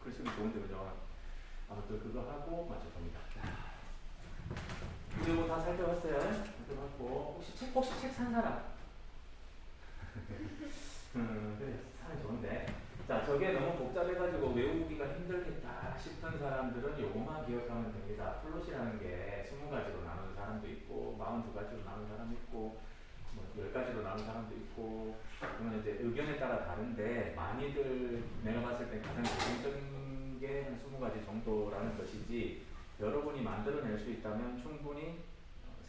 글쓰기 좋은데 그죠? 아무튼 그거 하고 맞춰봅니다. 이거 다 살펴봤어요. 살펴봤고 혹시 책 산 사람? 그래 사는 좋은데. 자, 저게 너무 복잡해가지고 외우기가 힘들겠다 싶은 사람들은 요것만 기억하면 됩니다. 플롯이라는 게 20가지로 나누는 사람도 있고 42가지로 나누는 사람도 있고 뭐 10가지로 나누는 사람도 있고, 그러면 이제 의견에 따라 다른데 많이들 내가 봤을 때 가장 기본적인 게 한 20가지 정도라는 것이지, 여러분이 만들어낼 수 있다면 충분히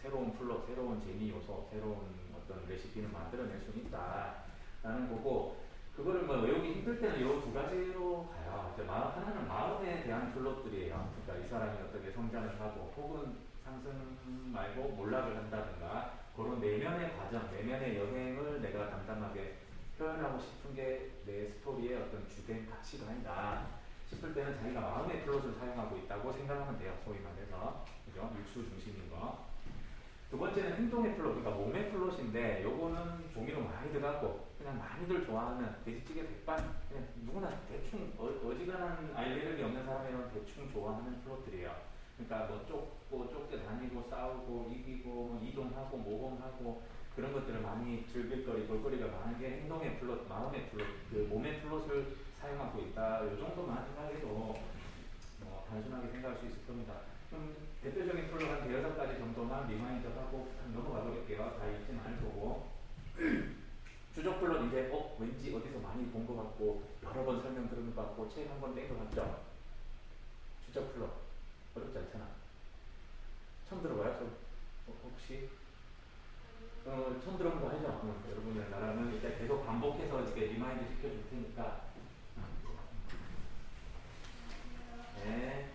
새로운 플롯, 새로운 재미 요소, 새로운 어떤 레시피를 만들어낼 수 있다라는 거고, 그거를 뭐 외우기 힘들 때는 요 두 가지로 가요. 이제 하나는 마음에 대한 플롯들이에요. 그러니까 이 사람이 어떻게 성장을 하고 혹은 상승 말고 몰락을 한다든가 그런 내면의 과정, 내면의 여행을 내가 담담하게 표현하고 싶은 게 내 스토리의 어떤 주된 가치관이다 싶을 때는 자기가 마음의 플롯을 사용하고 있다고 생각하면 돼요. 소위 말해서. 그죠? 육수 중심인 거. 두 번째는 행동의 플롯, 그러니까 몸의 플롯인데 요거는 종이로 많이 들어가고 그냥 많이들 좋아하는 돼지찌개 백반, 그냥 누구나 대충 어지간한 아이디어력이 없는 사람이면 대충 좋아하는 플롯들이에요. 그러니까 뭐 쫓고 쫓겨 다니고 싸우고 이기고 뭐 이동하고 모험하고 그런 것들을 많이 즐길거리 볼거리가 많은게 행동의 플롯, 마음의 플롯, 그 몸의 플롯을 사용하고 있다. 요 정도만 생각해도 뭐 단순하게 생각할 수 있을 겁니다. 그럼 대표적인 플롯 한 대여섯 가지 정도만 리마인드하고 넘어가 볼게요. 다 읽지는 않을 거고. 추적 플롯 이제 왠지 어디서 많이 본 것 같고 여러 번 설명 들은 것 같고 책 한 번 뗀 것 같죠? 추적 플롯 어렵지 않잖아. 처음 들어봐요? 혹시? 처음 들어본 거 아니죠? 여러분이랑 나랑은 일단 계속 반복해서 이렇게 리마인드 시켜줄 테니까. 네.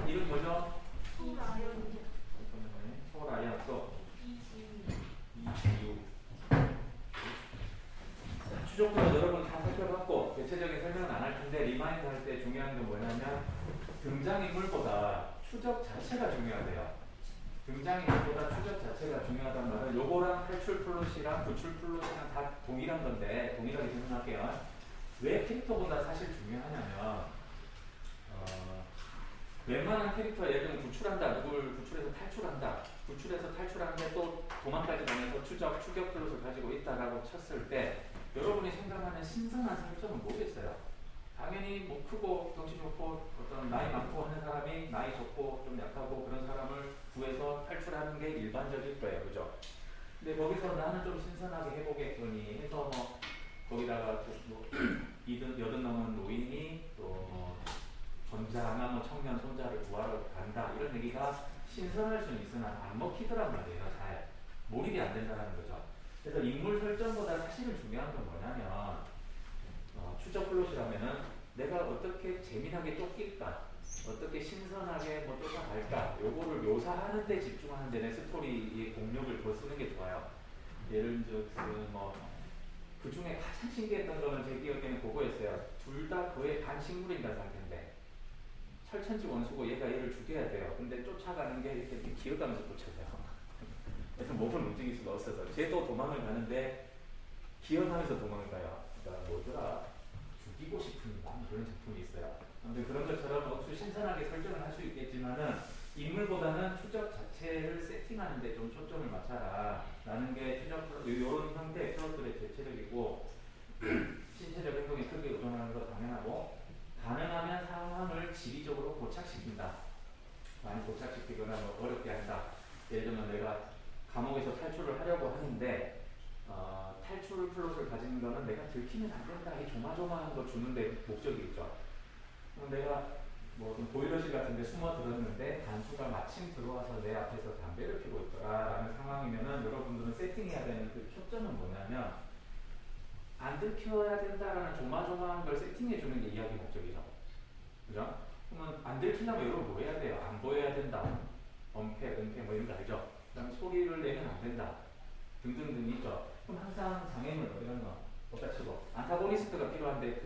이름 뭐죠? 소라연 또 이지유. 추적플롯 여러분 다 살펴봤고 대체적인 설명은 안 할 텐데, 리마인드 할 때 중요한 게 뭐냐면 등장인물보다 추적 자체가 중요하대요. 등장인물보다 추적 자체가 중요하단 말은 요거랑 탈출 플롯이랑 구출 플롯이랑 다 동일한 건데, 동일하게 질문할게요. 왜 캐릭터보다 사실 중요하냐면 웬만한 캐릭터, 예를 들면 구출한다, 누굴 구출해서 탈출한다, 구출해서 탈출하는데 또 도망까지 다녀서 추격 플롯을 가지고 있다라고 쳤을 때 여러분이 생각하는 신선한 설정은 뭐겠어요? 당연히 뭐 크고 덩치 좋고 어떤 나이 많고 하는 사람이 나이 적고 좀 약하고 그런 사람을 구해서 탈출하는 게 일반적일 거예요. 그죠? 근데 거기서 나는 좀 신선하게 해보겠거니 해서 뭐 거기다가 뭐 여든 넘은 노인이 또 전자나 뭐 청년 손자를 구하러 간다 이런 얘기가 신선할 수는 있으나 안 먹히더란 말이에요. 잘 몰입이 안 된다는 거죠. 그래서 인물 설정보다 사실은 중요한 건 뭐냐면 추적 플롯이라면은 내가 어떻게 재미나게 쫓길까, 어떻게 신선하게 뭐 쫓아갈까, 요거를 묘사하는 데 집중하는 데 내 스토리의 공력을 더 쓰는 게 좋아요. 예를 들어서 뭐 그 중에 가장 신기했던 거는 제 기억에는 그거였어요. 둘 다 거의 반식물인간 상태인데 철천지 원수고 얘가 얘를 죽여야 돼요. 근데 쫓아가는 게 이렇게 기어가면서 쫓아가요. 그래서 몸을 움직일 수가 없어서 쟤도 도망을 가는데 기어가면서 도망을 가요. 그러니까 뭐더라? 죽이고 싶은 그런 작품이 있어요. 아무튼 그런 것처럼 억수 신선하게 설정을 할 수 있겠지만은 인물보다는 추적 자체를 세팅하는 데 좀 초점을 맞춰라 라는 게 추적 이런 형태의 플롯들의 대체적이고, 신체적 행동에 크게 의존하는 거 당연하고, 가능하면 상황을 지리적으로 고착시킨다. 많이 고착시키거나 뭐 어렵게 한다. 예를 들면 내가 감옥에서 탈출을 하려고 하는데 탈출 플롯을 가진 거는 내가 들키면 안 된다. 이 조마조마한 거 주는데 목적이 있죠. 그럼 내가 뭐 보일러실 같은 데 숨어 들었는데 간수가 마침 들어와서 내 앞에서 담배를 피고 있더라라는 상황이면은 여러분들은 세팅해야 되는 그 초점은 뭐냐면 안 들켜야 된다라는 조마조마한 걸 세팅해 주는 게 이야기 목적이죠. 그죠? 그러면 안 들키려면 여러분 뭐 해야 돼요? 안 보여야 된다. 엄폐, 은폐 뭐 이런 거 알죠? 그다음에 소리를 내면 안 된다. 등등등 있죠. 그럼 항상 장애물 이런 거 똑같이 뭐 안타고니스트가 필요한데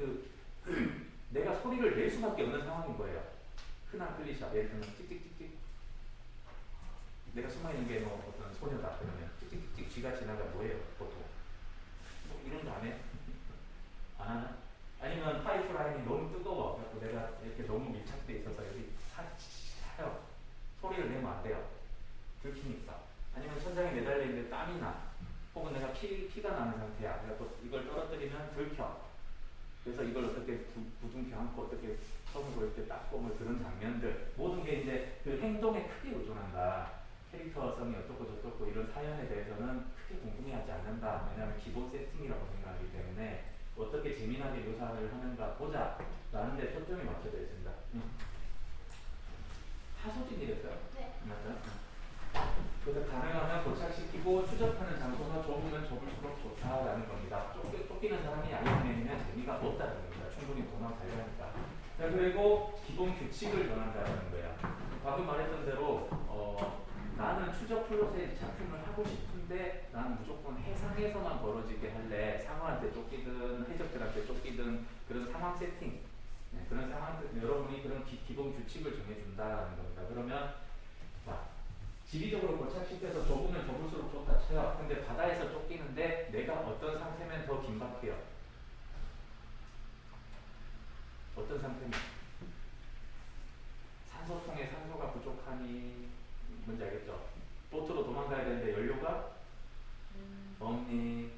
내가 소리를 낼 수밖에 없는 상황인 거예요. 흔한 클리셰, 예를 들면 찍찍찍찍. 내가 숨어있는 게 뭐 어떤 소녀다 그러면 찍찍찍찍 쥐가 지나가 뭐예요 보통? 뭐 이런 거 안 해? 안 하나? 아니면 땀이 나. 혹은 내가 피가 나는 상태야. 그래서 이걸 떨어뜨리면 들켜. 그래서 이걸 어떻게 부둥켜 안고 어떻게 손으로 이렇게 닦고 뭐 그런 장면들 모든 게 이제 그 행동에 크게 의존한다. 캐릭터성이 어떻고 저떻고 이런 사연에 대해서는 크게 궁금해하지 않는다. 왜냐하면 기본 세팅이라고 생각하기 때문에 어떻게 재미나게 묘사를 하는가 보자 라는 데 초점이 맞춰져 있습니다. 하소진이랬어요? 네. 맞아요? 그래서 가능하면 도착시키고 추적하는 장소가 좁으면 좁을수록 좋다라는 겁니다. 쫓기는 사람이 야영내면 재미가 없다는 겁니다. 충분히 도망 잘 가니까. 자, 그리고 기본 규칙을 정한다는 거예요. 방금 말했던 대로 나는 추적 플롯의 작품을 하고 싶은데 나는 무조건 해상에서만 벌어지게 할래. 상어한테 쫓기든 해적들한테 쫓기든 그런 상황 세팅. 네, 그런 상황 여러분이 그런 기본 규칙을 정해준다라는 겁니다. 그러면 자, 지리적으로 고착시켜서 좁으면 좁을수록 좋다 쳐요. 근데 바다에서 쫓기는데 내가 어떤 상태면 더 긴박해요? 어떤 상태면? 산소통에 산소가 부족하니 뭔지 알겠죠? 보트로 도망가야 되는데 연료가 없니?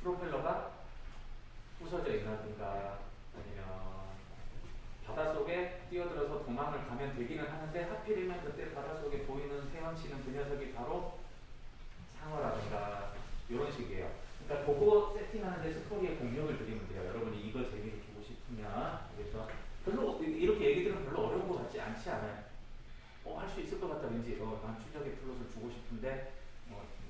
프로펠러가 부서져 있나든가 아니면 바닷속에 뛰어들어서 도망을 가면 되기는 하는데 하필이면 그때 바닷속에 보이는 헤엄치는 그 녀석이 바로 상어라든가 이런 식이에요. 그러니까 그거 세팅하는데 스토리의 공력을 드리면 돼요. 여러분이 이거 재미를 주고 싶으면 그래서 별로 이렇게 얘기 들으면 별로 어려운 것 같지 않지 않아요? 할 수 있을 것 같다 왠지 난 추적의 플롯을 주고 싶은데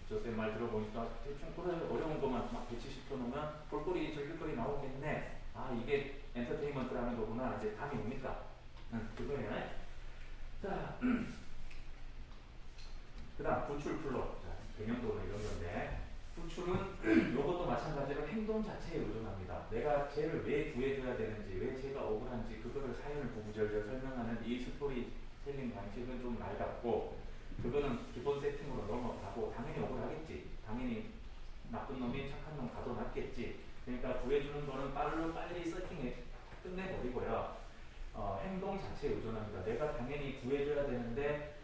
저쌤 말 들어보니까 대충 그래 어려운 것만 막 배치시켜 놓으면 볼거리 즐길거리 나오겠네. 이게 엔터테인먼트라는 거구나. 이제 감이 옵니까? 그거예요. 자, 그 다음 구출 플롯. 개념도로 이런 건데 구출은 이것도 마찬가지로 행동 자체에 의존합니다. 내가 쟤를 왜 구해줘야 되는지 왜 쟤가 억울한지 그거를 사연을 구구절절 설명하는 이 스토리 텔링 방식은 좀 낡았고 그거는 기본 세팅으로 넘어가고 당연히 억울하겠지. 당연히 나쁜 놈이 착한 놈 가둬놨겠지. 그러니까 구해주는 거는 빨리 세팅해 끝내버리고요. 행동 자체에 의존합니다. 내가 당연히 구해줘야 되는데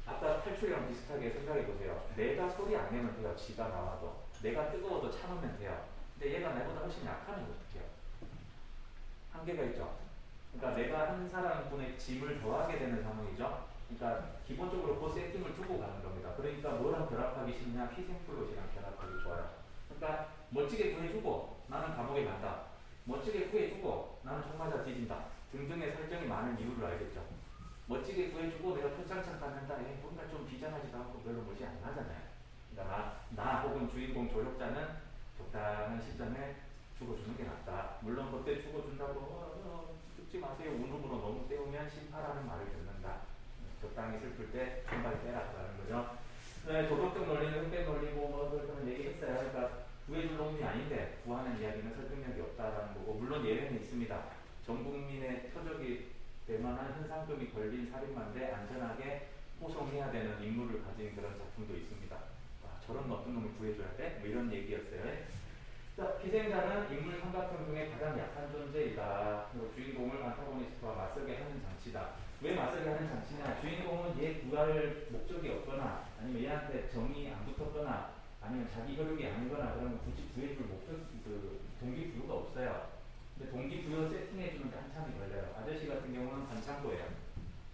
아까 탈출이랑 비슷하게 생각해 보세요. 내가 소리 안 내면 돼요. 지가 나와도. 내가 뜨거워도 참으면 돼요. 근데 얘가 나보다 훨씬 약하면 어떡해요? 한계가 있죠. 그러니까 내가 한 사람분의 짐을 더하게 되는 상황이죠. 그러니까 기본적으로 그 세팅을 두고 가는 겁니다. 그러니까 뭐랑 결합하기 쉽냐? 희생플롯이랑 결합하기 좋아요. 그러니까 멋지게 구해주고 나는 감옥에 간다. 멋지게 구해주고 나는 총 맞아 뒤진다. 등등의 설정이 많은 이유를 알겠죠. 멋지게 구해주고 내가 표창장 받는다. 뭔가 좀 비장하지도 않고 별로 멋이 안 나잖아요. 그러니까 나 혹은 주인공 조력자는 적당한 시점에 죽어주는 게 낫다. 물론 그때 죽어준다고 죽지 마세요. 운음으로 너무 때우면 심파라는 말을 듣는다. 적당히 슬플 때 한 발 빼라라는 거죠. 네, 도덕적 논리는 흑백 논리고 그런 얘기했어요. 그러니까 구해줄 놈이 아닌데 구하는 이야기는 설득력이 없다라는 거고 물론 예외는 있습니다. 전 국민의 표적이 될 만한 현상금이 걸린 살인마인데 안전하게 호송해야 되는 임무를 가진 그런 작품도 있습니다. 저런 어떤 놈을 구해줘야 돼? 뭐 이런 얘기였어요. 자, 희생자는 인물 삼각형 중에 가장 약한 존재이다. 그리고 주인공을 안타고니스트와 맞서게 하는 장치다. 왜 맞서게 하는 장치냐? 주인공은 얘 구할 목적이 없거나 아니면 얘한테 정이 안 붙었거나 아니면 자기 혈육이 아니거나 그러면 굳이 구해줄 목적, 동기부여가 없어요. 근데 동기부여 세팅해주는 데 한참이 걸려요. 아저씨 같은 경우는 반창고예요.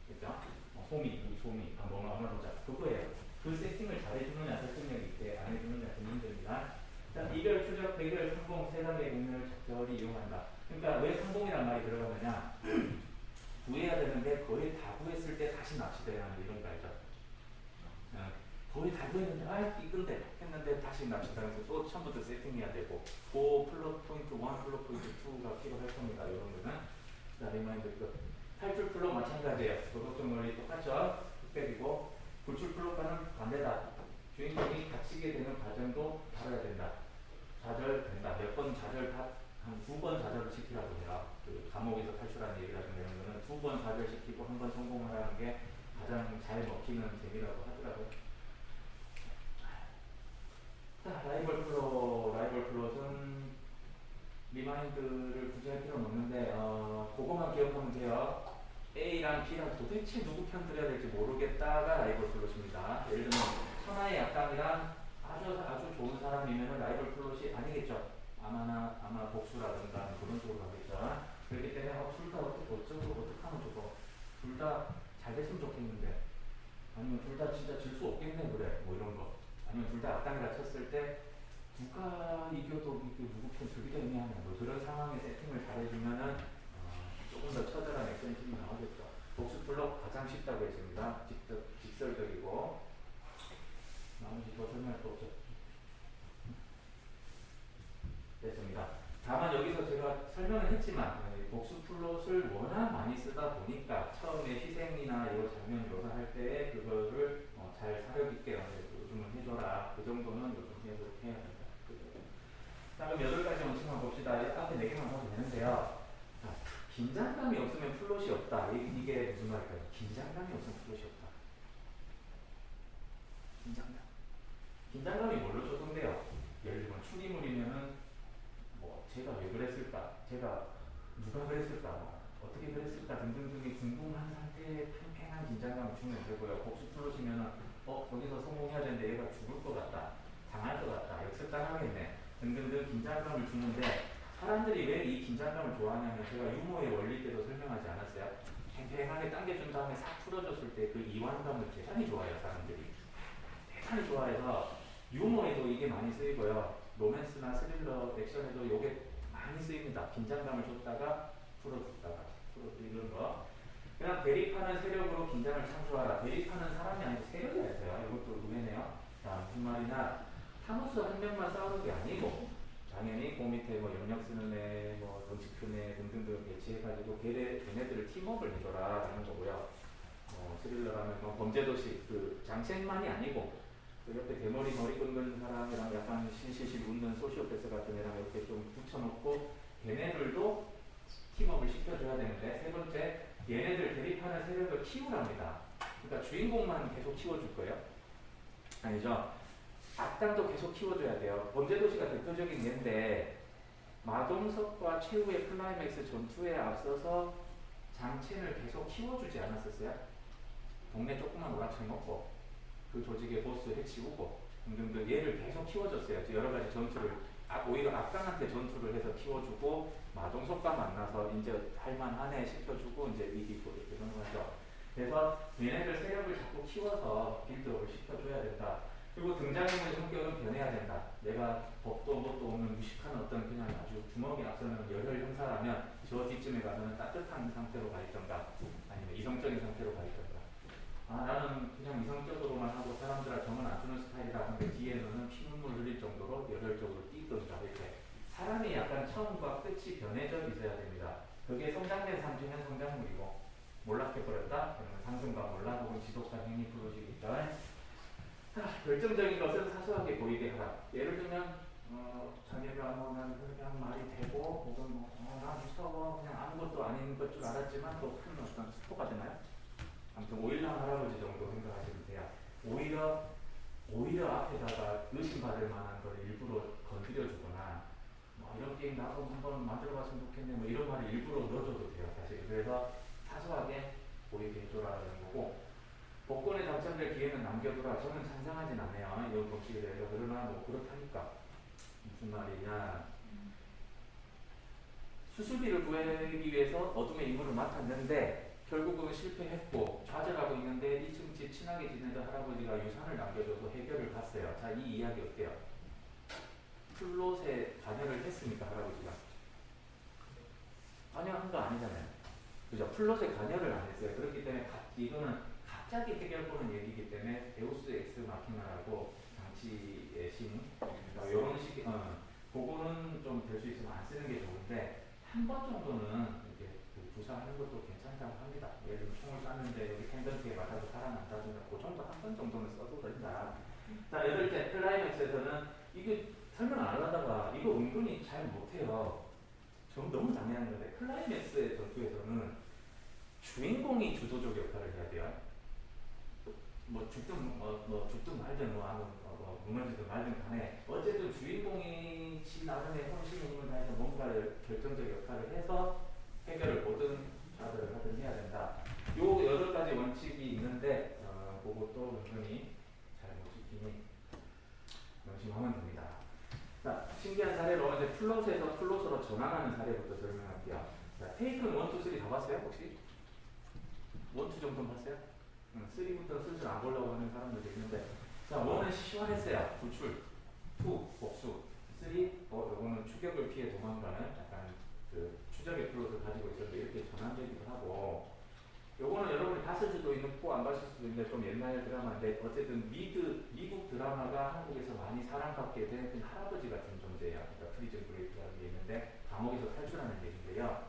그죠? 소미, 뭐만 보자. 그거예요. 그 세팅을 잘해주느냐, 설득력 있게 안 해주느냐, 그 문제입니다. 자, 이별, 추적, 대결, 성공 세 가지의 능력을 적절히 이용한다. 그러니까 왜 성공이란 말이 들어가느냐? 구해야 되는데 거의 다 구했을 때 다시 납치돼야 하는 이런 거 알죠? 거의 다 구했는데 이건데 했는데 다시 납치당해서 또 처음부터 세팅해야 되고 그 플롯 포인트 1, 플롯 포인트 2가 필요할 겁니다. 이런 거는. 자, 리마인드 이거 탈출 플롯 마찬가지예요. 도덕적 논리 똑같죠? 흑백이고 구출 플롯과는 반대다. 주인공이 갇히게 되는 과정도 다뤄야 된다. 좌절된다. 몇 번 좌절 한 두 번 좌절을 시키라고 해요. 그 감옥에서 탈출하는 얘기라든가 이런 거는 두 번 좌절시키고 한 번 성공하라는 게 가장 잘 먹히는 재미라고 하더라고요. 자, 라이벌 플롯은 리마인드를 굳이 할 필요는 없는데 그거만 기억하면 돼요. A랑 B랑 도대체 누구 편 들어야 될지 모르겠다가 라이벌 플롯입니다. 예를 들면 천하의 약강이랑 아주 좋은 사람이면 라이벌 플롯이 아니겠죠. 아마 복수라든가 그런 쪽으로 가겠죠. 그렇기 때문에 둘 다 어쩌고 어떻게 하면 좋고 둘 다 잘 됐으면 좋겠는데 아니면 둘 다 진짜 질 수 없겠네 그래 뭐 이런 거 아니면 둘 다 악당이라 쳤을 때 누가 이겨도 누구 편 들기가 애매하냐 뭐 그런 상황에 세팅을 잘해주면은 조금 더 처절한 액션이 나오겠죠. 복수 플롯 가장 쉽다고 했습니다. 직설적이고 나머지 더 설명할 거 없죠. 됐습니다. 다만 여기서 제가 설명을 했지만 복수 플롯을 워낙 많이 쓰다 보니까 처음에 희생이나 이런 장면 묘사할 때 그거를 잘 사려 깊게 요즘은 해줘라. 그 정도는 요즘 해야 된다. 다음 8가지 원칙만 봅시다. 앞에 4개만 하면 되는데요. 자, 긴장감이 없으면 플롯이 없다. 이게 무슨 말일까요? 긴장감이 없으면 플롯이 없다. 긴장감이 뭘로 조성돼요? 예를 들면 추리물이면은 제가 왜 그랬을까? 제가 누가 그랬을까? 어떻게 그랬을까? 등등등이 궁금한 상태에 팽팽한 긴장감을 주면 되고요. 복수 플롯이면은 거기서 성공해야 되는데 얘가 죽을 것 같다. 당할 것 같다. 역습당하겠네. 등등등 긴장감을 주는데 사람들이 왜 이 긴장감을 좋아하냐면 제가 유머의 원리 때도 설명하지 않았어요? 팽팽하게 당겨준 다음에 싹 풀어줬을 때 그 이완감을 대단히 좋아해요. 사람들이. 대단히 좋아해서 유머에도 이게 많이 쓰이고요. 로맨스나 스릴러, 액션에도 이게 많이 쓰입니다. 긴장감을 줬다가 풀어줬다가 이런 거. 그냥 대립하는 세력으로 긴장을 창조하라. 대립하는 사람이 아니고 세력이어야 돼요. 이것도 의외네요. 자, 무슨 말이냐. 타노스 한 명만 싸우는 게 아니고 당연히 그 밑에 영역 쓰는 애, 런치 큰 애 등등등 배치해가지고 걔네들을 팀업을 해줘라 하는 거고요. 스릴러라면 범죄도시 그 장첸만이 아니고 그 옆에 대머리 머리 긁는 사람이랑 약간 실실실 웃는 소시오패스 같은 애랑 이렇게 좀 붙여놓고 걔네들도 팀업을 시켜줘야 되는데 세 번째 얘네들 대립하는 세력을 키우랍니다. 그러니까 주인공만 계속 키워줄 거예요? 아니죠. 악당도 계속 키워줘야 돼요. 범죄도시가 대표적인 예인데 마동석과 최후의 클라이맥스 전투에 앞서서 장첸을 계속 키워주지 않았었어요? 동네 조그만 오락실 먹고 그 조직의 보스 해치우고 등등등 얘를 계속 키워줬어요. 여러 가지 전투를 오히려 악당한테 전투를 해서 키워주고 마동석과 만나서 이제 할만하네 시켜주고 이제 이기고 이런 거죠. 그래서 얘네들 세력을 자꾸 키워서 빌드업을 시켜줘야 된다. 그리고 등장인물의 성격은 변해야 된다. 내가 법도 뭣도 없는 무식한 어떤 그냥 아주 주먹이 앞서는 열혈 형사라면 저 뒤쯤에 가서는 따뜻한 상태로 가 있던가 아니면 이성적인 상태로 가 있던가 나는 그냥 이성적으로만 하고 사람들을 정은 안 주는 스타일이다. 근데 뒤에는 피눈물 흘릴 정도로 열혈적으로 뛰던가 이렇게 사람이 약간 처음과 끝이 변해져 있어야 됩니다. 그게 성장된 상태는 성장물이고 몰락해버렸다? 그러면 상승과 몰락 혹은 지속한 행위 플롯이니까 결정적인 것은 사소하게 보이게 하라. 예를 들면 자기가 난 그냥 말이 되고 혹은 난 무서워 그냥 아무것도 아닌 것 줄 알았지만 또 큰 어떤 스포가 되나요? 아무튼 오일남 할아버지 정도 생각하시면 돼요. 오히려 앞에다가 의심받을 만한 걸 일부러 건드려주거나 이런 게임 나도 한번 만들어봤으면 좋겠네 이런 말을 일부러 넣어줘도 돼요. 사실 그래서 사소하게 보이게 해줘라는 거고 복권에 당첨될 기회는 남겨두라. 저는 찬성하진 않네요. 이런 법칙에 대해서. 그러나 그렇다니까 무슨 말이냐. 수술비를 구하기 위해서 어둠의 임무를 맡았는데 결국은 실패했고 좌절하고 있는데 2층 집 친하게 지내던 할아버지가 유산을 남겨줘서 해결을 봤어요. 자, 이 이야기 어때요? 플롯에 관여를 했습니까? 할아버지가? 관여한 거 아니잖아요. 그죠? 플롯에 관여를 안 했어요. 그렇기 때문에 이거는 갑자기 해결보는 얘기이기 때문에 데우스 엑스 마키나라고 장치의 신 이런 식 그거는 좀 될 수 있으면 안 쓰는 게 좋은데 한 번 정도는 이렇게 구사하는 것도 괜찮다고 합니다. 예를 들면 총을 쐈는데 여기 펜던트에 맞아서 살아난다든가 그 정도 한 번 정도는 써도 된다. 자, 8째 클라이맥스에서는 이게 설명 안 하다가 이거 은근히 잘 못해요. 좀 너무 당연한 건데 클라이맥스의 전투에서는 주인공이 주도적 역할을 해야 돼요. 죽든 말든 무너지든 말든 간에 어쨌든 주인공이 지 나름의 혼신의 힘을 다해서 뭔가를 결정적 역할을 해서 해결을 보든 좌절을 하든 해야 된다. 완전히 잘 못 지키니 명심하면 됩니다. 자, 신기한 사례로 이제 플롯에서 플롯으로 전환하는 사례부터 설명할게요. 자, 테이큰 1, 2, 3 다 봤어요? 혹시? 1, 2 정도 봤어요? 3부터 슬슬 안 보려고 하는 사람들도 있는데, 자, 1은 시원했어요. 구출. 2, 복수. 3, 요거는 추격을 피해 도망가는 약간 그 추적의 플롯을 가지고 있었는데 이렇게 전환되기도 하고, 요거는 여러분이 봤을 수도 있고 안 봤을 수도 있는데 좀 옛날 드라마인데 어쨌든 미국 드라마가 한국에서 많이 사랑받게 된 그 할아버지 같은 존재예요. 그러니까 프리즌 브레이크라는 게 있는데 감옥에서 탈출하는 얘기인데요.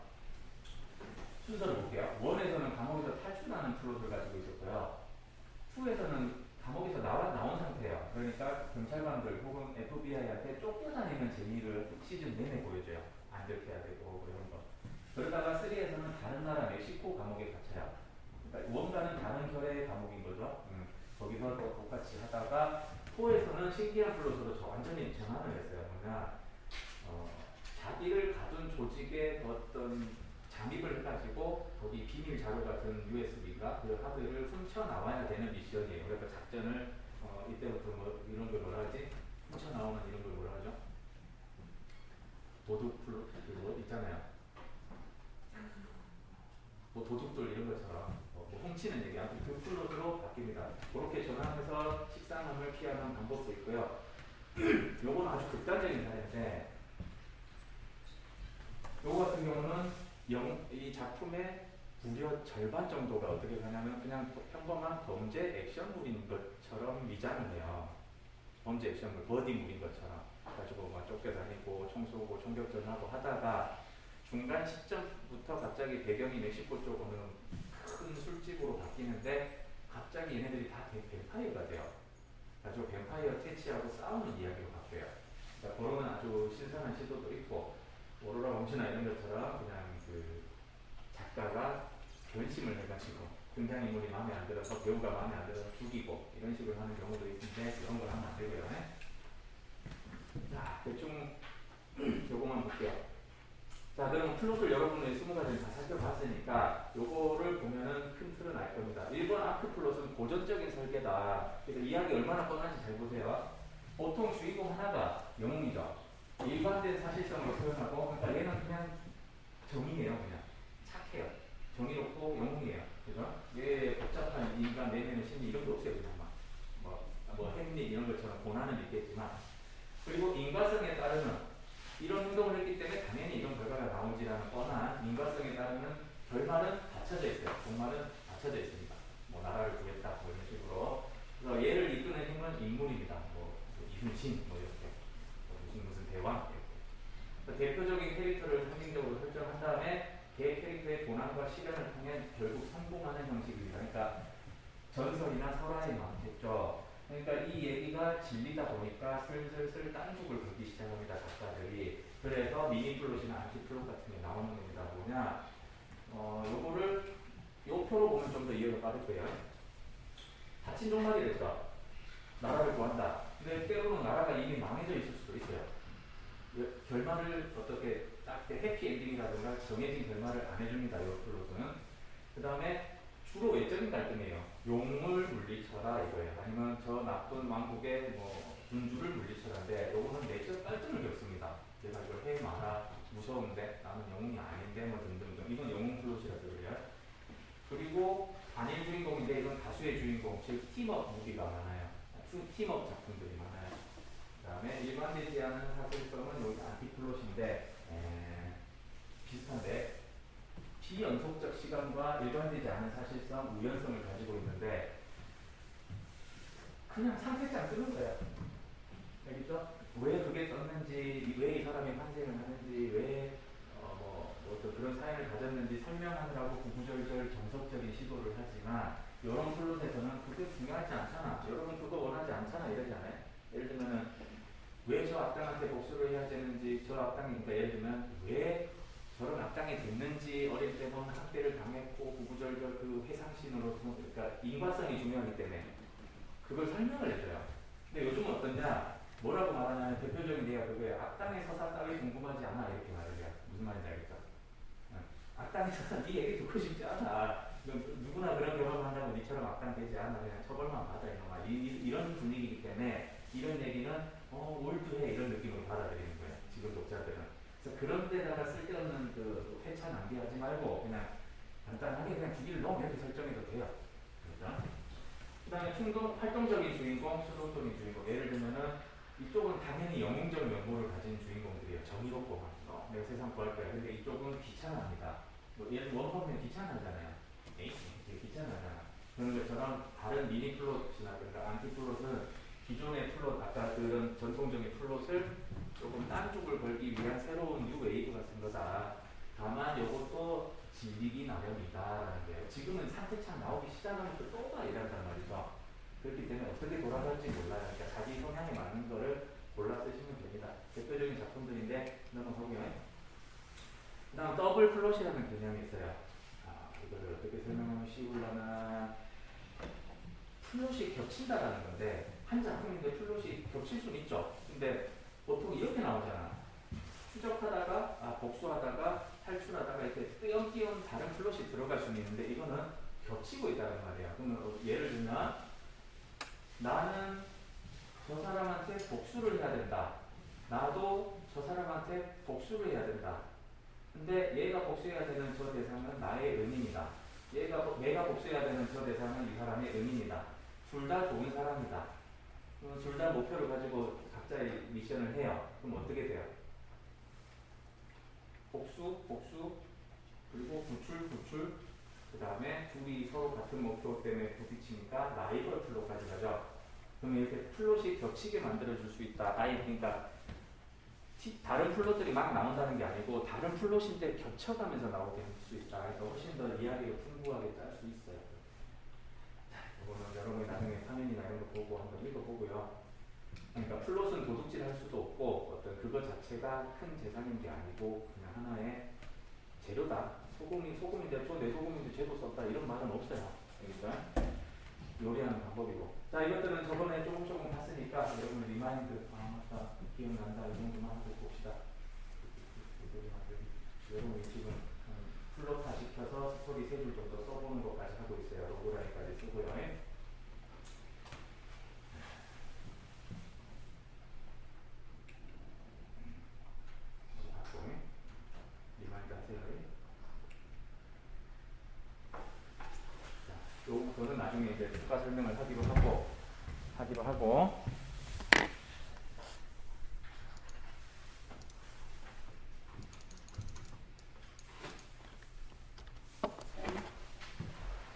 순서를 볼게요. 1에서는 감옥에서 탈출하는 플롯을 가지고 있었고요. 2에서는 감옥에서 나온 상태예요. 그러니까 경찰관들 혹은 FBI한테 쫓겨다니는 재미를 시즌 내내 보여줘요. 안 들켜야 되고 이런 거. 그러다가 3에서는 다른 나라 멕시코 감옥에 갇혀요. 그러니까 원과는 다른 결의 감옥인 거죠. 거기서 또 똑같이 하다가 4에서는 신기한 플롯으로 완전히 전환을 했어요. 뭐냐, 자기를 가둔 조직의 어떤 잠입을 해가지고 거기 비밀 자료 같은 USB가 그 하드를 훔쳐 나와야 되는 미션이에요. 그래서 작전을 이때부터 뭐 이런 걸 뭐라 하지? 훔쳐 나오는 이런 걸 뭐라 하죠? 도둑 플롯 그거 있잖아요. 뭐 도둑들 이런 것처럼 뭐 훔치는 얘기 아무튼 그 플롯으로 바뀝니다. 그렇게 전환해서 식상함을 피하는 방법도 있고요. 요건 아주 극단적인 사례인데 요거 같은 경우는 이 작품의 무려 절반 정도가 어떻게 가냐면 그냥 평범한 범죄 액션물인 것처럼 위장을 해요. 범죄 액션물, 버디물인 것처럼 가지고 막 쫓겨다니고 총 쏘고 총격전하고 하다가 중간 시점부터 갑자기 배경이 멕시코 쪽 어느 큰 술집으로 바뀌는데 갑자기 얘네들이 다 뱀파이어가 돼요. 가지고 뱀파이어 퇴치하고 싸우는 이야기로 바뀌어요. 그러니까 그런 아주 신선한 시도도 있고 오로라 멈추나 이런 것처럼 그냥 그 작가가 변심을 해가지고 등장인물이 마음에 안 들어서 배우가 마음에 안 들어서 죽이고 이런 식으로 하는 경우도 있는데 그런 걸 하면 안 되고요. 자, 대충 요거만 볼게요. 자, 그럼 플롯을 여러분의 20가지를 다 살펴봤으니까 요거를 보면은 큰 틀은 알 겁니다. 1번 아크 플롯은 고전적인 설계다. 그래서 이야기 얼마나 뻔한지 잘 보세요. 보통 주인공 하나가 영웅이죠. 일관된 사실성을 표현하고, 그러니까 얘는 그냥 정의예요. 그냥 착해요. 정의롭고 영웅이에요. 그죠? 얘 복잡한 인간 내면의 심리 이런 게 없어요. 그냥 뭐 햄릿 이런 것처럼 고난은 있겠지만, 그리고 인과성에 따르는 이런 행동을 했기 때문에 당연히 이런 결과가 나오지라는 뻔한 인과성에 따르는 결말은 갖춰져 있어요. 종말은 갖춰져 있습니다. 뭐 나라를 구했다 뭐 이런 식으로. 그래서 얘를 이끄는 힘은 인물입니다. 뭐 이순신 뭐 이렇게 무슨 대왕 이렇게. 대표적인 캐릭터를 상징적으로 설정한 다음에 걔 캐릭터의 고난과 시련을 통해 결국 성공하는 형식입니다. 그러니까 전설이나 설화에 많겠죠. 그러니까 이 얘기가 질리다 보니까 슬슬 딴죽을 긁기 시작합니다. 작가들이. 그래서 미니 플롯이나 안티 플롯 같은 게 나오는 겁니다. 뭐냐, 요거를 요 표로 보면 좀 더 이해가 빠를 거예요. 다친 종말이 됐죠. 나라를 구한다. 근데 때로는 나라가 이미 망해져 있을 수도 있어요. 결말을 어떻게 딱 해피 엔딩이라든가 정해진 결말을 안 해줍니다. 요 플롯은. 그 다음에 주로 외적인 갈등이에요. 용을 물리쳐라 이거예요. 아니면 저 나쁜 왕국의 뭐 군주를 물리쳐라인데 요거는 내적 갈등을 겪습니다. 내가 이걸 해 마라. 무서운데 나는 영웅이 아닌데 뭐 등등등. 이건 영웅 플롯이라서 그래요. 그리고 단일 주인공인데 이건 다수의 주인공, 즉 팀업 무비가 많아요. 팀업 작품들이 많아요. 그 다음에 일관되지 않은 사실성은 여기 안티플롯인데 비슷한데 비연속적 시간과 일관되지 않은 사실성, 우연성을 가지고 있는데 그냥 상세장 쓰는 거예요. 알겠죠? 왜 그게 떴는지, 왜 이 사람이 환생을 하는지, 왜 또 그런 사연을 가졌는지 설명하느라고 구구절절 정석적인 시도를 하지만 이런 플롯에서는 그게 중요하지 않잖아. 여러분 그거 원하지 않잖아. 이러지 않아요? 예를 들면은 왜 저 악당한테 복수를 해야 되는지, 저 악당이, 그러니까 예를 들면 왜 저런 악당이 됐는지 어릴 때는 학대를 당했고 구구절절 그 회상신으로, 그러니까 인과성이 중요하기 때문에 그걸 설명을 해줘요. 근데 요즘은 어떠냐, 뭐라고 말하냐면 대표적인 예가 그거예요. 악당의 서사 따위 궁금하지 않아 이렇게 말을 해요. 무슨 말인지 알겠죠? 악당의 서사 네 얘기 듣고 싶지 않아. 누구나 그런 경험을 한다고 니처럼 악당되지 않아. 그냥 처벌만 받아 이놈아. 이런 분위기이기 때문에 이런 얘기는 올드해 이런 느낌으로 받아들이는 거예요. 지금 독자들은. 그래서 그런 데다가 쓸데없는 그 회차 낭비하지 말고 그냥 간단하게 그냥 주기를 너무 이렇게 설정해도 돼요. 그렇죠? 그 다음에 활동적인 주인공, 수동적인 주인공. 예를 들면은 이쪽은 당연히 영웅적 면모를 가진 주인공들이에요. 정의롭고 막 내가 세상 구할 거야. 근데 이쪽은 귀찮아합니다. 뭐 예를 원펀맨 귀찮아하잖아요. 에이, 되게 귀찮아하잖아. 그런 것처럼 다른 미니 플롯이나 그러니까 안티 플롯은 기존의 플롯, 아까 그런 전통적인 플롯을 조금 딴쪽을 걸기 위한 새로운 뉴 웨이브가 쓴 거다. 다만 이것도 질리기 나름이다라는 거예요. 지금은 상태창 나오기 시작하면서 또가 이란단 말이죠. 그렇기 때문에 어떻게 돌아갈지 몰라요. 그러니까 자기 성향에 맞는 거를 골라 쓰시면 됩니다. 대표적인 작품들인데 넘어가고요. 그 다음 더블 플롯이라는 개념이 있어요. 이거를 어떻게 설명하면 쉬울려나. 플롯이 겹친다라는 건데 한 작품인데 플롯이 겹칠 수는 있죠. 근데 보통 이렇게 나오잖아. 추적하다가 복수하다가 탈출하다가 이렇게 띄엄띄엄 다른 플롯이 들어갈 수는 있는데 이거는 겹치고 있다는 말이에요. 그러면 예를 들면 나는 저 사람한테 복수를 해야 된다. 나도 저 사람한테 복수를 해야 된다. 근데 얘가 복수해야 되는 저 대상은 나의 은인이다. 내가 복수해야 되는 저 대상은 이 사람의 은인이다. 둘 다 좋은 사람이다. 둘 다 목표를 가지고 각자의 미션을 해요. 그럼 어떻게 돼요? 복수, 그리고 구출, 그 다음에 둘이 서로 같은 목표 때문에 부딪히니까 라이벌 플롯까지 가죠. 그러면 이렇게 플롯이 겹치게 만들어줄 수 있다. 그러니까 다른 플롯들이 막 나온다는 게 아니고 다른 플롯인데 겹쳐가면서 나오게 할 수 있다. 그러니까 훨씬 더 이야기를 풍부하게 짤 수 있어요. 이거는 여러분이 나중에 화면이나 이런 거 보고 한번 읽어보고요. 그러니까 플롯은 도둑질 할 수도 없고 어떤 그것 자체가 큰 재산인 게 아니고 그냥 하나의 재료다. 소금인데 내 소금인데 재료 썼다 이런 말은 없어요. 그러니까 요리하는 방법이고. 자, 이것들은 저번에 조금 봤으니까 여러분 리마인드 맞다 기억난다 이 정도만 하고 봅시다. 여러분이 지금 플롯화 시켜서 스토리 3줄 정도 써보는 것까지 하고 있어요. 로그라인까지 쓰고요. 리마인드 하세요. 요거는 나중에 이제 추가 설명을 하기로 하고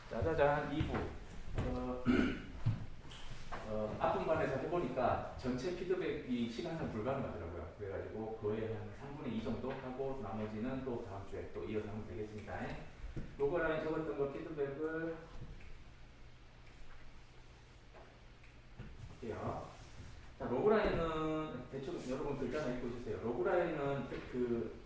짜자잔 2부 앞분반에서 해보니까 전체 피드백이 시간상 불가능하더라고요. 그래가지고 거의 한 3분의 2 정도 하고 나머지는 또 다음 주에 또 이어서 하면 되겠습니다. 로그라인 적었던 거 피드백을 할게요. 자, 로그라인은 대충 여러분 글자나 읽고 있으세요. 로그라인은 그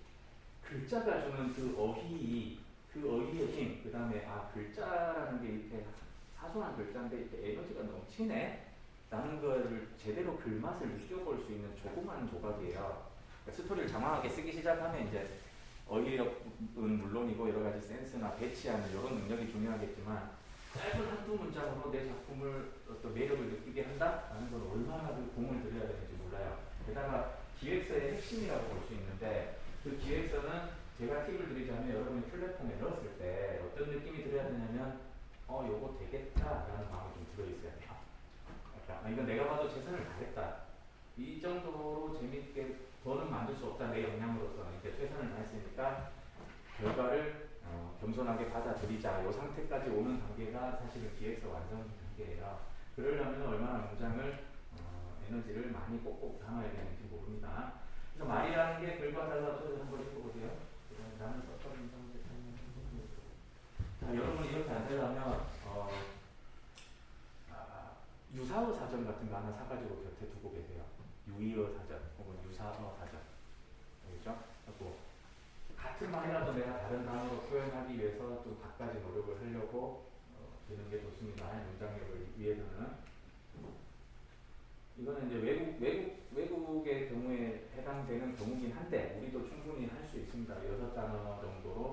글자가 주는 그 어휘의 힘, 그 다음에 글자라는 게 이렇게 사소한 글자인데 이렇게 에너지가 넘치네? 라는 거를 제대로 글맛을 느껴볼 수 있는 조그만 조각이에요. 그러니까 스토리를 장황하게 쓰기 시작하면 이제 어휘력은 물론이고 여러 가지 센스나 배치하는 이런 능력이 중요하겠지만 짧은 한두 문장으로 내 작품을 어떤 매력을 느끼게 한다라는 건 얼마나 그 공을 들여야 되는지 몰라요. 게다가 기획서의 핵심이라고 볼 수 있는데 그 기획서는 제가 팁을 드리자면 여러분이 플랫폼에 넣었을 때 어떤 느낌이 들어야 되냐면 요거 되겠다라는 마음이 좀 들어있어야 돼요. 그러니까 이건 내가 봐도 최선을 다했다. 이 정도로 재밌게 더는 만들 수 없다. 내 역량으로서는 이제 최선을 다했으니까 결과를 겸손하게 받아들이자. 이 상태까지 오는 단계가 사실은 기획서 완성 단계예요. 그러려면 얼마나 문장을 에너지를 많이 꼭꼭 담아야 되는지 모릅니다. 그래서 말이라는 게 글과 달라서 한번 읽어보세요. 나는 썼던 문장을 자, 여러분이 이렇게 안 되려면 유사어 사전 같은 거 하나 사가지고 곁에 두고 계세요. 유의어 사전 혹은 유사어 사전. 알겠죠? 그리고 같은 말이라도 내가 다른 단어로 표현하기 위해서 좀 갖가지 노력을 하려고 되는 게 좋습니다. 문장력을 위해서는. 이거는 이제 외국의 경우에 해당되는 경우긴 한데 우리도 충분히 할 수 있습니다. 6단어 정도로